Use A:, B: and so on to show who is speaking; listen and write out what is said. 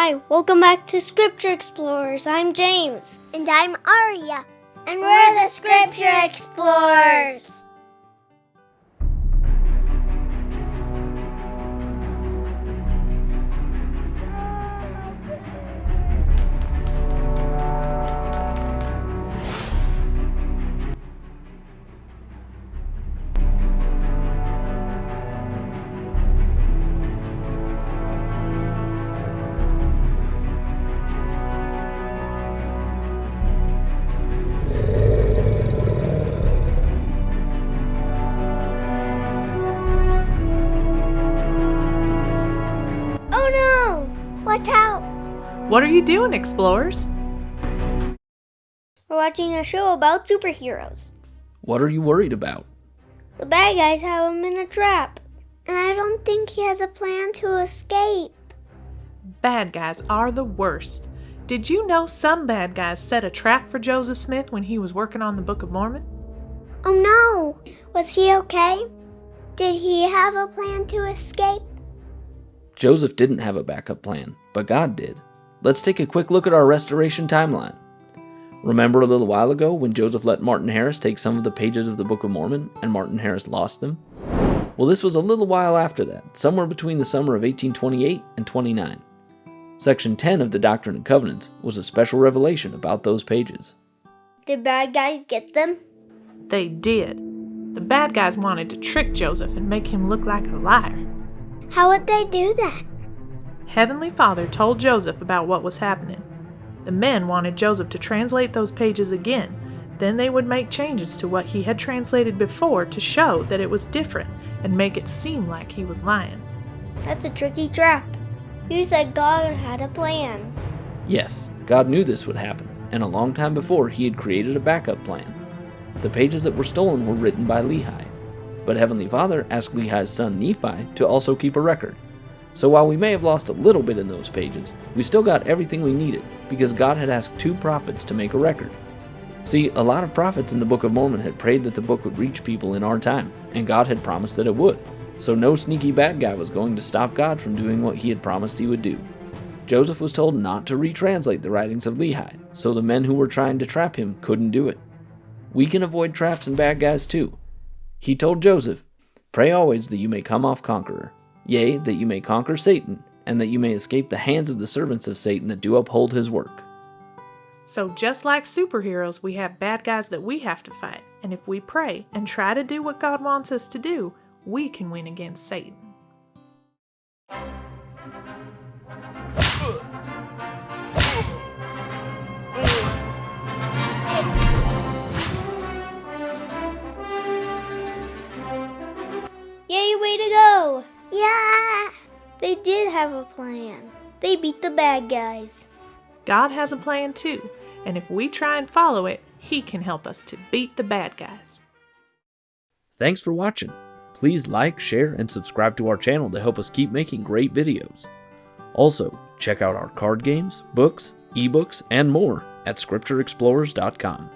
A: Hi, welcome back to Scripture Explorers. I'm James.
B: And I'm Aria. And we're the Scripture Explorers. Watch out!
C: What are you doing, explorers?
A: We're watching a show about superheroes.
D: What are you worried about?
A: The bad guys have him in a trap.
B: And I don't think he has a plan to escape.
C: Bad guys are the worst. Did you know some bad guys set a trap for Joseph Smith when he was working on the Book of Mormon?
B: Oh no! Was he okay? Did he have a plan to escape?
D: Joseph didn't have a backup plan, but God did. Let's take a quick look at our restoration timeline. Remember a little while ago when Joseph let Martin Harris take some of the pages of the Book of Mormon and Martin Harris lost them? Well, this was a little while after that, somewhere between the summer of 1828 and 29. Section 10 of the Doctrine and Covenants was a special revelation about those pages.
A: Did bad guys get them?
C: They did. The bad guys wanted to trick Joseph and make him look like a liar.
B: How would they do that?
C: Heavenly Father told Joseph about what was happening. The men wanted Joseph to translate those pages again. Then they would make changes to what he had translated before to show that it was different and make it seem like he was lying.
A: That's a tricky trap. You said God had a plan.
D: Yes, God knew this would happen, and a long time before he had created a backup plan. The pages that were stolen were written by Lehi. But Heavenly Father asked Lehi's son Nephi to also keep a record. So while we may have lost a little bit in those pages, we still got everything we needed because God had asked 2 prophets to make a record. See, a lot of prophets in the Book of Mormon had prayed that the book would reach people in our time, and God had promised that it would. So no sneaky bad guy was going to stop God from doing what he had promised he would do. Joseph was told not to retranslate the writings of Lehi, so the men who were trying to trap him couldn't do it. We can avoid traps and bad guys too. He told Joseph, "Pray always that you may come off conqueror, yea, that you may conquer Satan, and that you may escape the hands of the servants of Satan that do uphold his work."
C: So just like superheroes, we have bad guys that we have to fight. And if we pray and try to do what God wants us to do, we can win against Satan.
A: Yay, way to go!
B: Yeah!
A: They did have a plan. They beat the bad guys.
C: God has a plan too, and if we try and follow it, He can help us to beat the bad guys.
D: Thanks for watching. Please like, share, and subscribe to our channel to help us keep making great videos. Also, check out our card games, books, ebooks, and more at scriptureexplorers.com.